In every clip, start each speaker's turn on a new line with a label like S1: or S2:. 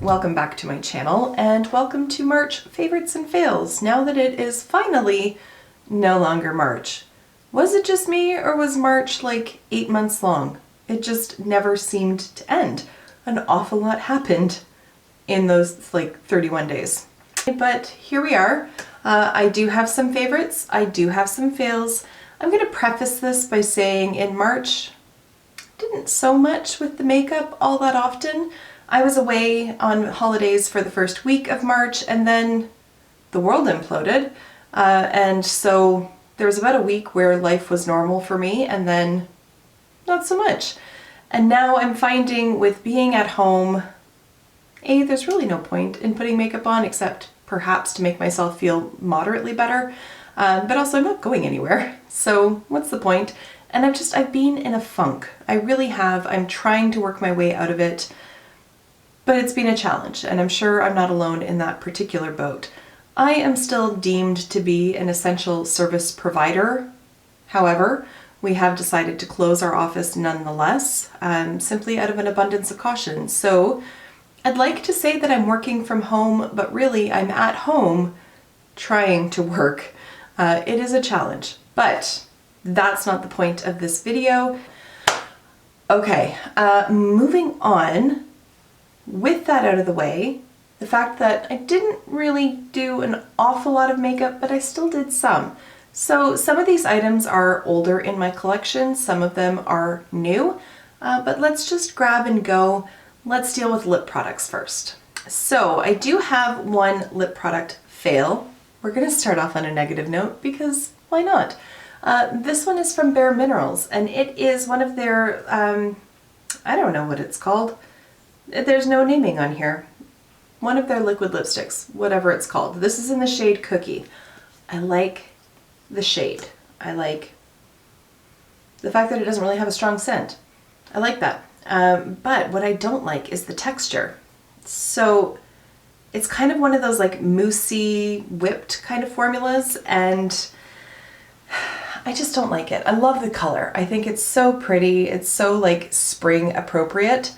S1: Welcome back to my channel and welcome to March favorites and fails now that it is finally no longer March. Was it just me or was March like 8 months long? It just never seemed to end. An awful lot happened in those like 31 days. But here we are. I do have some favorites. I do have some fails. I'm going to preface this by saying in March, didn't so much with the makeup all that often. I was away on holidays for the first week of March and then the world imploded. And so there was about a week where life was normal for me and then not so much. And now I'm finding with being at home, there's really no point in putting makeup on except perhaps to make myself feel moderately better. But also I'm not going anywhere. So what's the point? And I've been in a funk. I really have. I'm trying to work my way out of it. But it's been a challenge, and I'm sure I'm not alone in that particular boat. I am still deemed to be an essential service provider. However, we have decided to close our office nonetheless, simply out of an abundance of caution. So I'd like to say that I'm working from home, but really I'm at home trying to work. It is a challenge, but that's not the point of this video. Okay, moving on. With that out of the way, the fact that I didn't really do an awful lot of makeup, but I still did some. So some of these items are older in my collection, some of them are new, but let's just grab and go. Let's deal with lip products first. So I do have one lip product fail. We're going to start off on a negative note because why not? This one is from Bare Minerals and it is one of their, I don't know what it's called. There's no naming on here. One of their liquid lipsticks, whatever it's called. This is in the shade Cookie. I like the shade. I like the fact that it doesn't really have a strong scent. I like that. But what I don't like is the texture. So it's kind of one of those like moussey, whipped kind of formulas, and I just don't like it. I love the color. I think it's so pretty. It's so like spring appropriate.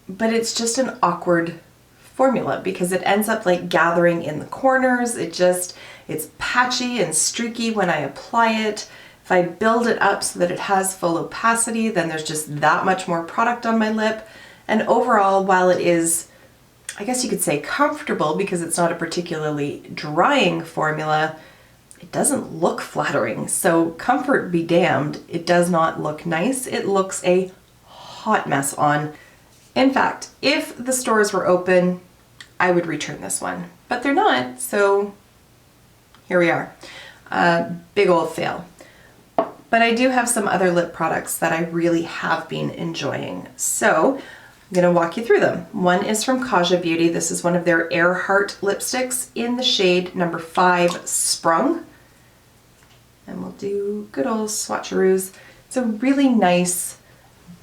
S1: But it's just an awkward formula because it ends up like gathering in the corners. It's patchy and streaky when I apply it. If I build it up so that it has full opacity, then there's just that much more product on my lip. And overall, while it is, I guess you could say comfortable because it's not a particularly drying formula, it doesn't look flattering. So comfort be damned, it does not look nice. It looks a hot mess on. In fact, if the stores were open, I would return this one, but they're not, so here we are. Big old fail. But I do have some other lip products that I really have been enjoying. So I'm gonna walk you through them. One is from Kaja Beauty. This is one of their Earhart lipsticks in the shade number 5, Sprung. And we'll do good old swatcheroos. It's a really nice,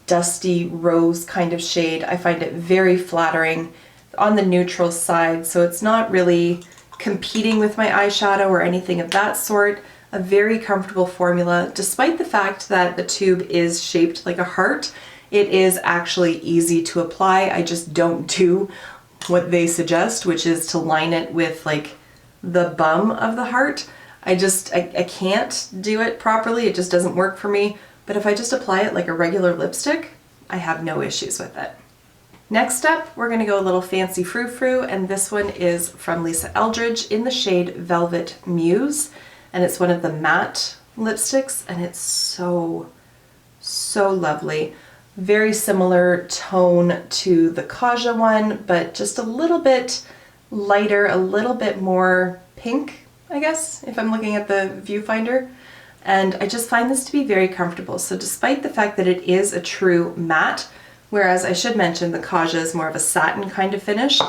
S1: dusty rose kind of shade. I find it very flattering on the neutral side, so it's not really competing with my eyeshadow or anything of that sort. A very comfortable formula, despite the fact that the tube is shaped like a heart. It is actually easy to apply. I just don't do what they suggest, which is to line it with like the bum of the heart. I can't do it properly. It just doesn't work for me. But if I just apply it like a regular lipstick, I have no issues with it. Next up, we're gonna go a little fancy frou-frou, and this one is from Lisa Eldridge in the shade Velvet Muse, and it's one of the matte lipsticks, and it's so lovely. Very similar tone to the Kaja one, but just a little bit lighter, a little bit more pink, I guess, if I'm looking at the viewfinder. And I just find this to be very comfortable. So despite the fact that it is a true matte, whereas I should mention the Kaja is more of a satin kind of finish,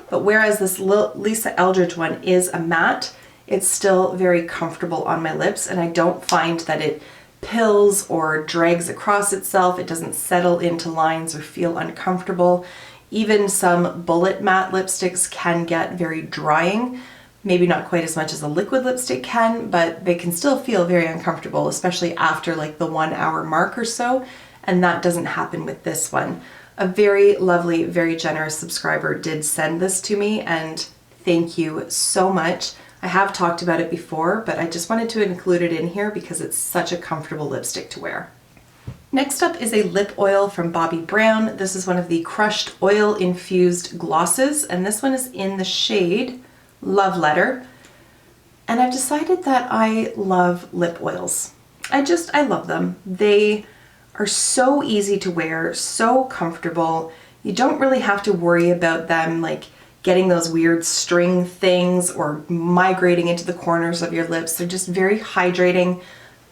S1: but whereas this Lisa Eldridge one is a matte, it's still very comfortable on my lips, and I don't find that it pills or drags across itself. It doesn't settle into lines or feel uncomfortable. Even some bullet matte lipsticks can get very drying, Maybe not quite as much as a liquid lipstick can, but they can still feel very uncomfortable, especially after like the 1 hour mark or so. And that doesn't happen with this one. A very lovely, very generous subscriber did send this to me, and thank you so much. I have talked about it before, but I just wanted to include it in here because it's such a comfortable lipstick to wear. Next up is a lip oil from Bobbi Brown. This is one of the crushed oil infused glosses, and this one is in the shade Love Letter. And I've decided that I love lip oils. I love them. They are so easy to wear, so comfortable. You don't really have to worry about them like getting those weird string things or migrating into the corners of your lips. They're just very hydrating,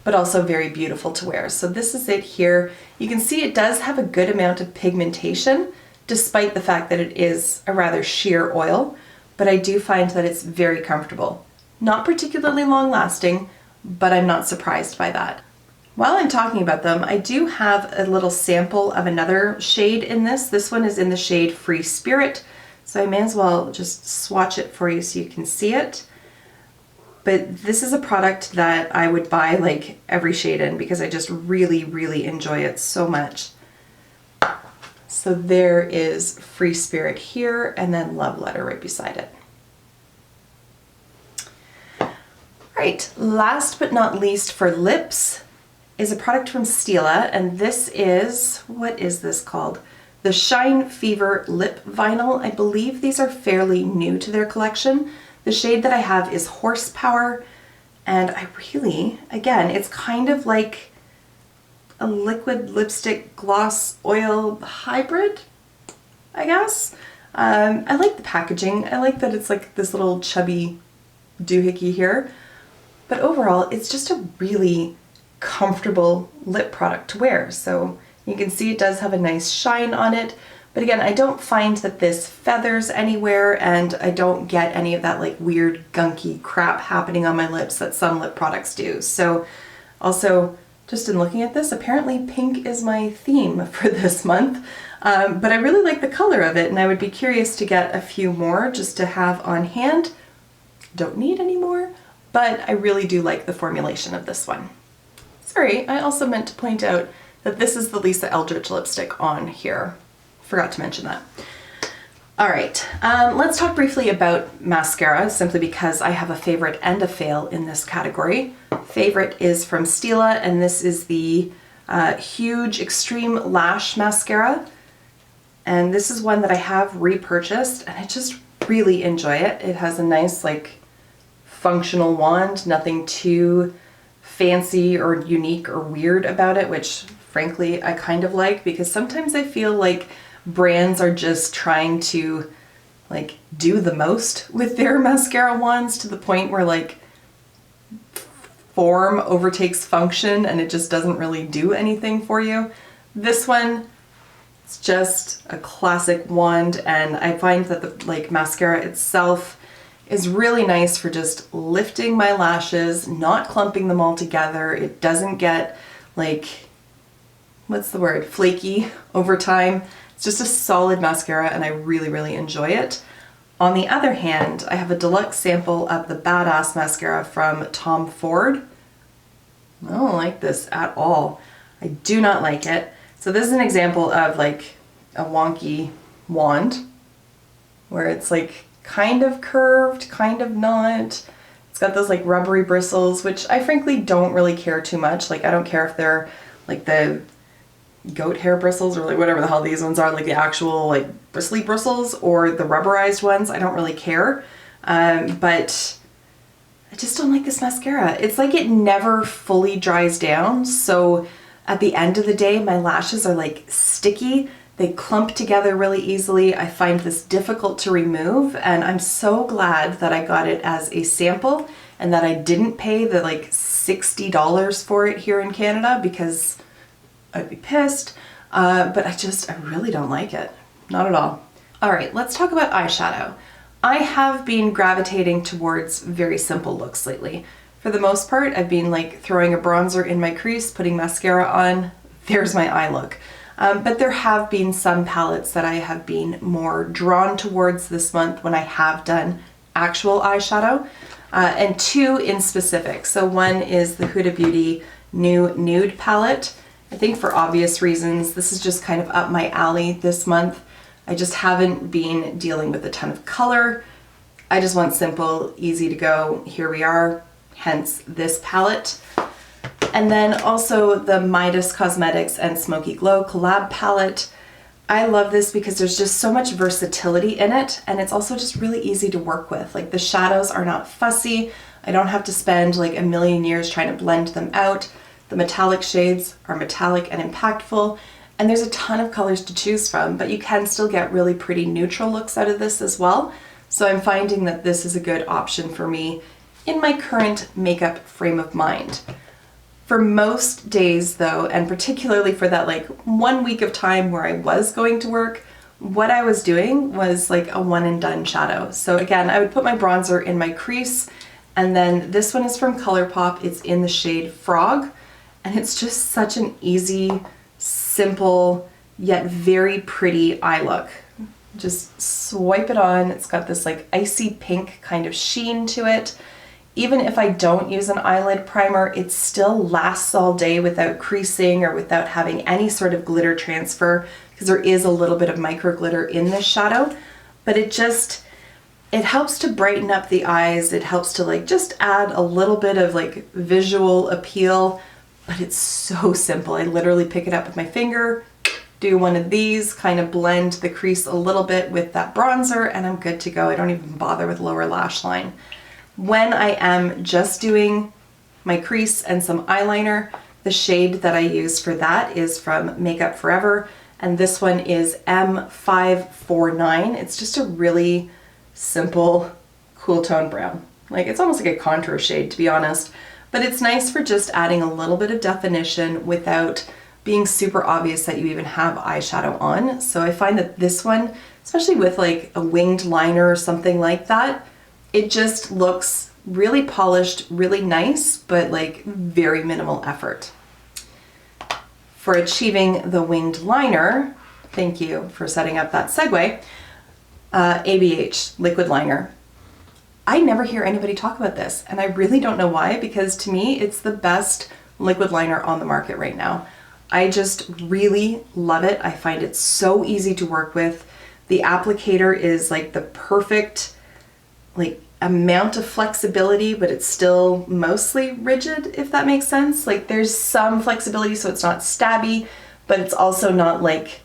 S1: but also very beautiful to wear. So this is it here. You can see it does have a good amount of pigmentation, despite the fact that it is a rather sheer oil, but I do find that it's very comfortable. Not particularly long lasting, but I'm not surprised by that. While I'm talking about them, I do have a little sample of another shade in this. This one is in the shade Free Spirit, so I may as well just swatch it for you so you can see it. But this is a product that I would buy like every shade in because I just really, really enjoy it so much. So there is Free Spirit here, and then Love Letter right beside it. Right, last but not least for lips is a product from Stila, and this is, what is this called? The Shine Fever Lip Vinyl. I believe these are fairly new to their collection. The shade that I have is Horsepower, and I really, again, it's kind of like a liquid lipstick gloss oil hybrid, I guess. I like the packaging. I like that it's like this little chubby doohickey here, but overall it's just a really comfortable lip product to wear. So you can see it does have a nice shine on it, but again, I don't find that this feathers anywhere, and I don't get any of that like weird gunky crap happening on my lips that some lip products do. So also, just in looking at this, apparently pink is my theme for this month, but I really like the color of it, and I would be curious to get a few more just to have on hand. Don't need any more, but I really do like the formulation of this one. Sorry, I also meant to point out that this is the Lisa Eldridge lipstick on here. Forgot to mention that. All right, let's talk briefly about mascara, simply because I have a favorite and a fail in this category. Favorite is from Stila, and this is the Huge Extreme Lash Mascara. And this is one that I have repurchased, and I just really enjoy it. It has a nice, like, functional wand, nothing too fancy or unique or weird about it, which frankly I kind of like, because sometimes I feel like brands are just trying to like do the most with their mascara wands to the point where like form overtakes function and it just doesn't really do anything for you. This one, it's just a classic wand, and I find that the like mascara itself is really nice for just lifting my lashes, not clumping them all together. It doesn't get like, what's the word, flaky over time. It's just a solid mascara, and I really, really enjoy it. On the other hand, I have a deluxe sample of the Badass mascara from Tom Ford. I don't like this at all. I do not like it. So this is an example of like a wonky wand where it's like kind of curved, kind of not. It's got those like rubbery bristles, which I frankly don't really care too much. Like I don't care if they're like the goat hair bristles or like whatever the hell these ones are, like the actual like bristly bristles or the rubberized ones. I don't really care. But I just don't like this mascara. It's like it never fully dries down. So at the end of the day, my lashes are like sticky. They clump together really easily. I find this difficult to remove, and I'm so glad that I got it as a sample and that I didn't pay the like $60 for it here in Canada, because I'd be pissed. But I really don't like it. Not at all. All right, let's talk about eyeshadow. I have been gravitating towards very simple looks lately. For the most part, I've been like throwing a bronzer in my crease, putting mascara on, there's my eye look. But there have been some palettes that I have been more drawn towards this month when I have done actual eyeshadow, and two in specific. So one is the Huda Beauty new Nude palette. I think for obvious reasons, this is just kind of up my alley this month. I just haven't been dealing with a ton of color. I just want simple, easy to go. Here we are, hence this palette. And then also the Midas Cosmetics and Smoky Glow collab palette. I love this because there's just so much versatility in it, and it's also just really easy to work with. Like the shadows are not fussy. I don't have to spend like a million years trying to blend them out. The metallic shades are metallic and impactful, and there's a ton of colors to choose from, but you can still get really pretty neutral looks out of this as well. So I'm finding that this is a good option for me in my current makeup frame of mind. For most days though, and particularly for that like 1 week of time where I was going to work, what I was doing was like a one and done shadow. So again, I would put my bronzer in my crease, and then this one is from ColourPop. It's in the shade Frog, and it's just such an easy, simple, yet very pretty eye look. Just swipe it on. It's got this like icy pink kind of sheen to it. Even if I don't use an eyelid primer, it still lasts all day without creasing or without having any sort of glitter transfer, because there is a little bit of micro glitter in this shadow, but it helps to brighten up the eyes. It helps to like just add a little bit of like visual appeal, but it's so simple. I literally pick it up with my finger, do one of these, kind of blend the crease a little bit with that bronzer, and I'm good to go. I don't even bother with lower lash line. When I am just doing my crease and some eyeliner, the shade that I use for that is from Makeup Forever, and this one is M549. It's just a really simple, cool tone brown. Like it's almost like a contour shade, to be honest, but it's nice for just adding a little bit of definition without being super obvious that you even have eyeshadow on. So I find that this one, especially with like a winged liner or something like that, it just looks really polished, really nice, but like very minimal effort. For achieving the winged liner, thank you for setting up that segue, ABH liquid liner. I never hear anybody talk about this, and I really don't know why, because to me, it's the best liquid liner on the market right now. I just really love it. I find it so easy to work with. The applicator is like the perfect like amount of flexibility, but it's still mostly rigid, if that makes sense. Like there's some flexibility so it's not stabby, but it's also not like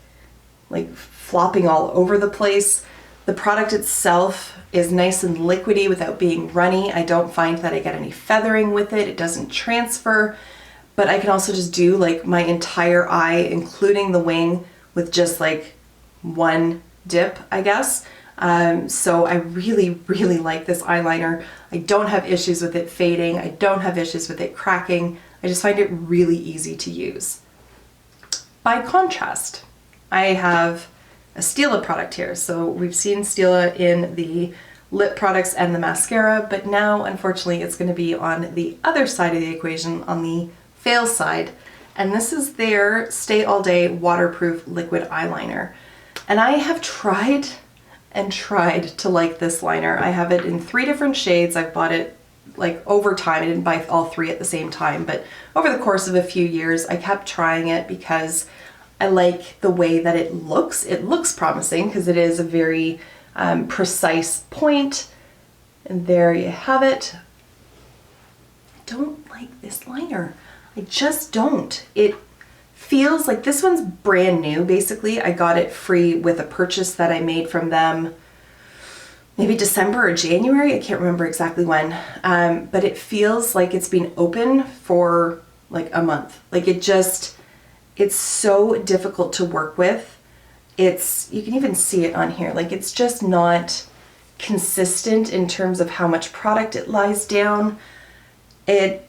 S1: flopping all over the place. The product itself is nice and liquidy without being runny. I don't find that I get any feathering with it. It doesn't transfer, but I can also just do like my entire eye, including the wing, with just like one dip, I guess. So I really, really like this eyeliner. I don't have issues with it fading. I don't have issues with it cracking. I just find it really easy to use. By contrast, I have a Stila product here. So we've seen Stila in the lip products and the mascara, but now unfortunately it's going to be on the other side of the equation, on the fail side. And this is their Stay All Day Waterproof Liquid Eyeliner. And I have tried and tried to like this liner. I have it in 3 different shades. I've bought it like over time. I didn't buy all 3 at the same time, but over the course of a few years, I kept trying it because I like the way that it looks. It looks promising because it is a very precise point. And there you have it. I don't like this liner. I just don't. It feels like this one's brand new, basically. I got it free with a purchase that I made from them maybe December or January. I can't remember exactly when, but it feels like it's been open for like a month. Like it's so difficult to work with. You can even see it on here. Like it's just not consistent in terms of how much product it lies down. I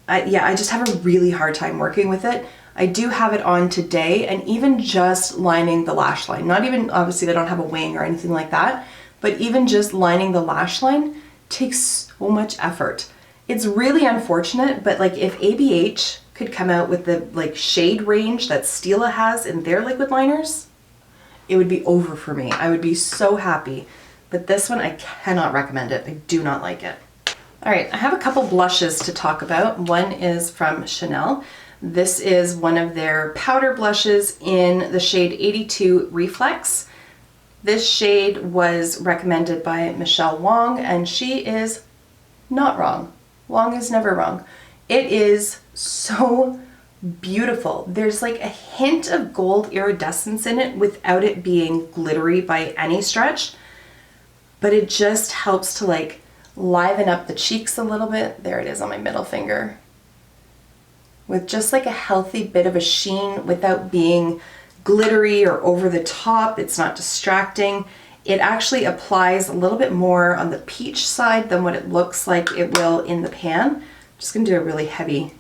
S1: just have a really hard time working with it. I do have it on today, and even just lining the lash line, not even, obviously I don't have a wing or anything like that, but even just lining the lash line takes so much effort. It's really unfortunate, but like if ABH could come out with the like shade range that Stila has in their liquid liners, it would be over for me. I would be so happy. but this one I cannot recommend it. I do not like it. All right, I have a couple blushes to talk about. One is from Chanel. This is one of their powder blushes in the shade 82 Reflex. This shade was recommended by Michelle Wong, and she is not wrong. Wong is never wrong. It is so beautiful. There's like a hint of gold iridescence in it without it being glittery by any stretch, but it just helps to like liven up the cheeks a little bit. There it is on my middle finger. With just like a healthy bit of a sheen without being glittery or over the top. It's not distracting. It actually applies a little bit more on the peach side than what it looks like it will in the pan. I'm just gonna do a really heavy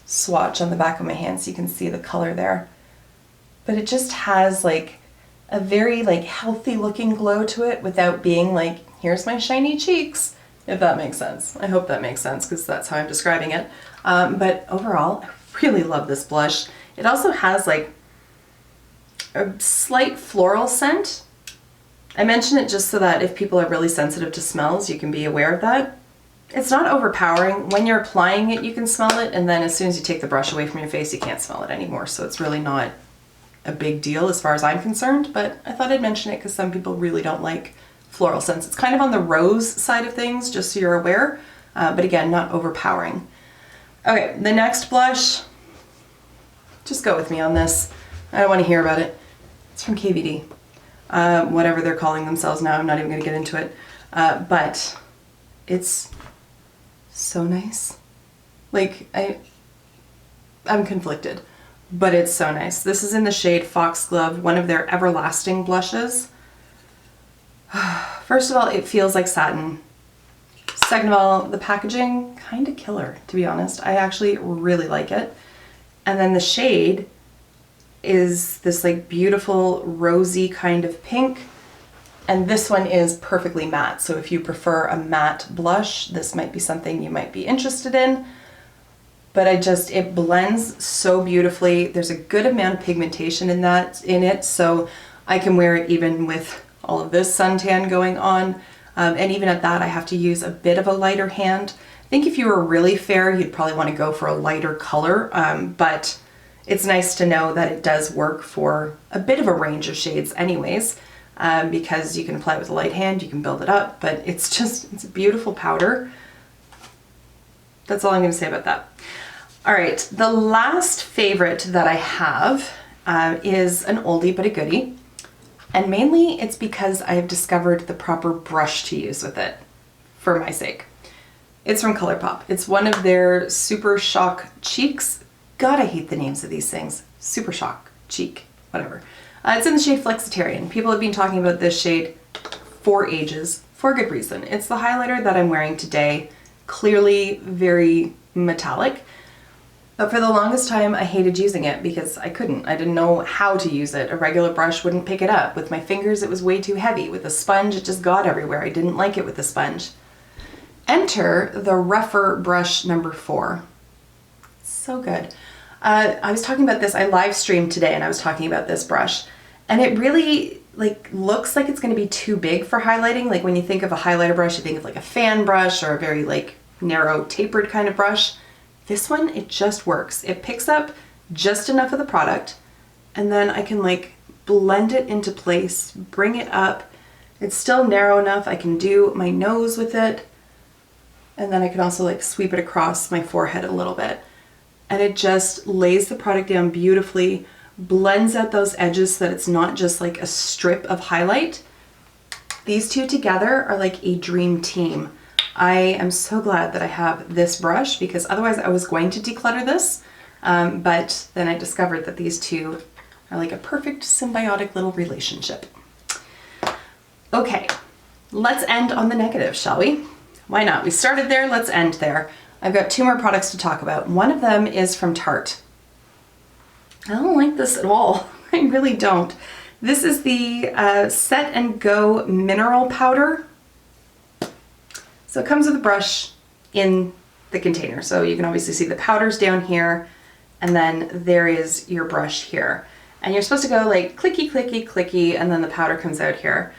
S1: swatch on the back of my hand so you can see the color there. But it just has like a very like healthy looking glow to it without being like, here's my shiny cheeks, if that makes sense. I hope that makes sense because that's how I'm describing it. But overall, I really love this blush. It also has like a slight floral scent. I mention it just so that if people are really sensitive to smells, you can be aware of that. It's not overpowering. When you're applying it, you can smell it, and then as soon as you take the brush away from your face, you can't smell it anymore. So it's really not a big deal as far as I'm concerned, but I thought I'd mention it because some people really don't like floral scents. It's kind of on the rose side of things, just so you're aware, but again, not overpowering. Okay, the next blush, just go with me on this. I don't want to hear about it. It's from KVD. Whatever they're calling themselves now, I'm not even going to get into it. But it's so nice. Like, I'm conflicted, but it's so nice. This is in the shade Foxglove, one of their Everlasting blushes. First of all, it feels like satin. Second of all, the packaging, kind of killer, to be honest. I actually really like it. And then the shade is this like beautiful rosy kind of pink. And this one is perfectly matte. So if you prefer a matte blush, this might be something you might be interested in. But it blends so beautifully. There's a good amount of pigmentation in it. So I can wear it even with all of this suntan going on. And even at that, I have to use a bit of a lighter hand. I think if you were really fair, you'd probably want to go for a lighter color, but it's nice to know that it does work for a bit of a range of shades anyways, because you can apply it with a light hand, you can build it up, but it's a beautiful powder. That's all I'm going to say about that. All right, the last favorite that I have is an oldie but a goodie. And mainly it's because I have discovered the proper brush to use with it, for my sake. It's from ColourPop. It's one of their Super Shock Cheeks. God, I hate the names of these things. Super Shock Cheek, whatever. It's in the shade Flexitarian. People have been talking about this shade for ages, for good reason. It's the highlighter that I'm wearing today. Clearly very metallic. But for the longest time, I hated using it because I couldn't. I didn't know how to use it. A regular brush wouldn't pick it up. With my fingers, it was way too heavy. With a sponge, it just got everywhere. I didn't like it with the sponge. Enter the rougher brush number 4. So good. I was talking about this. I live streamed today and I was talking about this brush. And it really looks like it's going to be too big for highlighting. Like when you think of a highlighter brush, you think of like a fan brush or a very narrow tapered kind of brush. This one, it just works. It picks up just enough of the product, and then I can blend it into place, bring it up. It's still narrow enough. I can do my nose with it, and then I can also sweep it across my forehead a little bit. And it just lays the product down beautifully, blends out those edges so that it's not just like a strip of highlight. These two together are like a dream team. I am so glad that I have this brush because otherwise I was going to declutter this, but then I discovered that these two are like a perfect symbiotic little relationship. Okay, let's end on the negative, shall we? Why not? We started there, let's end there. I've got 2 more products to talk about. One of them is from Tarte. I don't like this at all. I really don't. This is the Set and Go Mineral Powder. So it comes with a brush in the container. So you can obviously see the powder's down here, and then there is your brush here. And you're supposed to go clicky, clicky, clicky, and then the powder comes out here.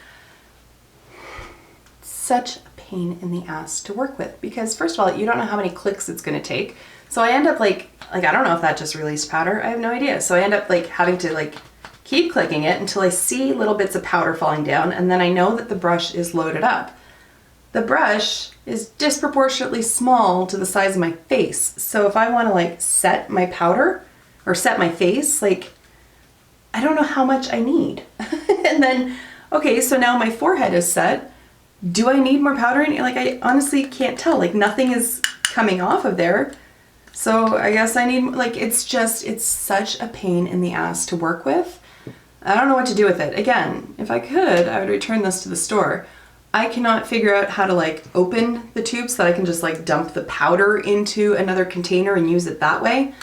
S1: such a pain in the ass to work with because first of all, you don't know how many clicks it's going to take. So I end up like I don't know if that just released powder. I have no idea. So I end up like having to like keep clicking it until I see little bits of powder falling down, and then I know that the brush is loaded up. The brush is disproportionately small to the size of my face. So if I want to like set my powder or set my face, like I don't know how much I need. And then, okay, so now my forehead is set. Do I need more powder? Like I honestly can't tell. Like nothing is coming off of there. So I guess I need, like, it's such a pain in the ass to work with. I don't know what to do with it. Again, if I could, I would return this to the store. I cannot figure out how to like open the tube so that I can just like dump the powder into another container and use it that way.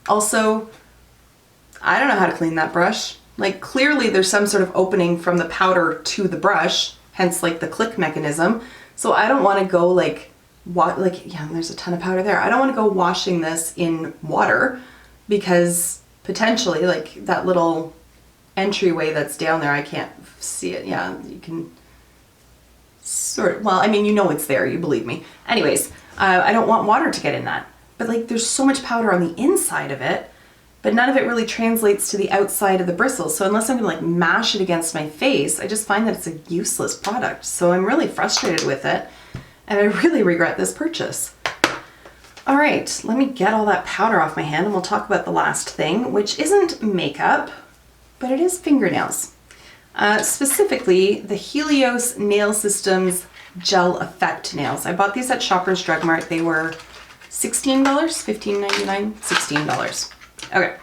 S1: Also, I don't know how to clean that brush. Like clearly there's some sort of opening from the powder to the brush, hence like the click mechanism. So I don't want to go like, yeah, there's a ton of powder there. I don't want to go washing this in water because potentially like that little entryway that's down there, I can't see it. Yeah, you can sort of, well, I mean, you know it's there, you believe me. Anyways, I don't want water to get in that. But like there's so much powder on the inside of it, but none of it really translates to the outside of the bristles. So unless I'm gonna like mash it against my face, I just find that it's a useless product. So I'm really frustrated with it and I really regret this purchase. All right, let me get all that powder off my hand and we'll talk about the last thing, which isn't makeup, but it is fingernails. Specifically the Helios Nail Systems Gel Effect Nails. I bought these at Shoppers Drug Mart. They were $16, $15.99, $16. Okay,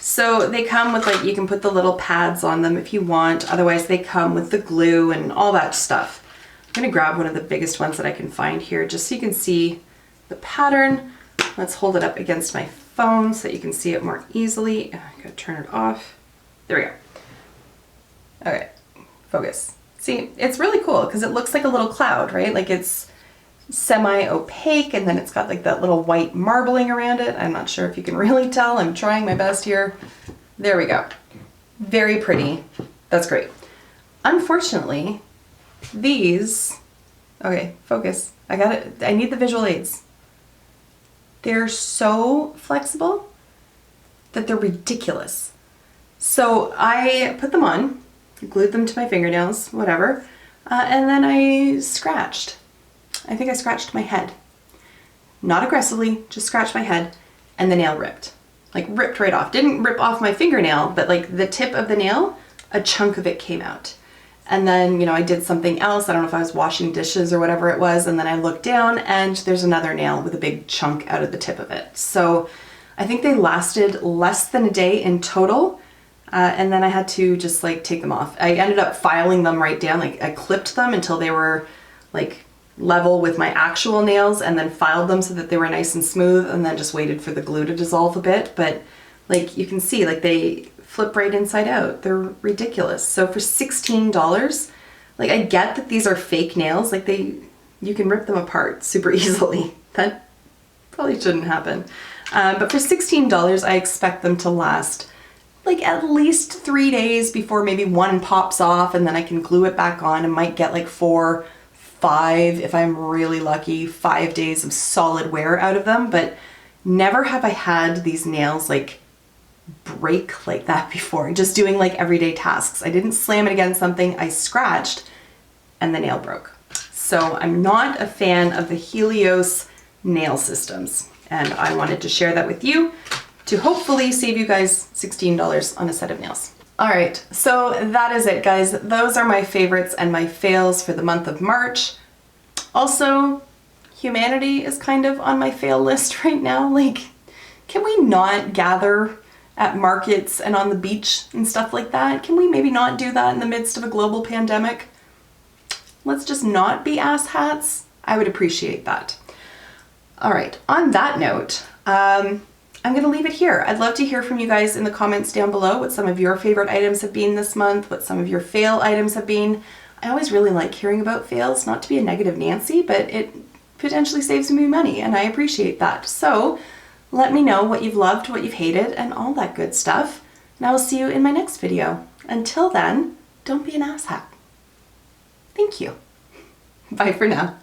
S1: so they come with like, you can put the little pads on them if you want. Otherwise they come with the glue and all that stuff. I'm gonna grab one of the biggest ones that I can find here just so you can see the pattern. Let's hold it up against my phone so that you can see it more easily. I gotta turn it off. There we go. Okay, focus. See, it's really cool because it looks like a little cloud, right? Like it's semi-opaque and then it's got like that little white marbling around it. I'm not sure if you can really tell. I'm trying my best here. There we go. Very pretty. That's great. Unfortunately, these, okay, focus. I got it. I need the visual aids. They're so flexible that they're ridiculous. So I put them on, glued them to my fingernails, whatever, and then I scratched. I think I scratched my head. Not aggressively, just scratched my head, and the nail ripped. Like ripped right off. Didn't rip off my fingernail, but like the tip of the nail, a chunk of it came out. And then, you know, I did something else. I don't know if I was washing dishes or whatever it was, and then I looked down and there's another nail with a big chunk out of the tip of it. So I think they lasted less than a day in total. And then I had to just like take them off. I ended up filing them right down. Like I clipped them until they were like level with my actual nails and then filed them so that they were nice and smooth and then just waited for the glue to dissolve a bit. But like you can see, like they flip right inside out. They're ridiculous. So for $16, like I get that these are fake nails. Like you can rip them apart super easily. That probably shouldn't happen. But for $16, I expect them to last like at least 3 days before maybe one pops off and then I can glue it back on and might get like 4, 5, if I'm really lucky, 5 days of solid wear out of them. But never have I had these nails like break like that before, just doing like everyday tasks. I didn't slam it against something, I scratched and the nail broke. So I'm not a fan of the Helios nail systems and I wanted to share that with you to hopefully save you guys $16 on a set of nails. All right, so that is it, guys. Those are my favorites and my fails for the month of March. Also, humanity is kind of on my fail list right now. Like, can we not gather at markets and on the beach and stuff like that? Can we maybe not do that in the midst of a global pandemic? Let's just not be asshats. I would appreciate that. All right, on that note, I'm gonna leave it here. I'd love to hear from you guys in the comments down below what some of your favorite items have been this month, what some of your fail items have been. I always really like hearing about fails, not to be a negative Nancy, but it potentially saves me money and I appreciate that. So let me know what you've loved, what you've hated, and all that good stuff. And I will see you in my next video. Until then, don't be an asshat. Thank you. Bye for now.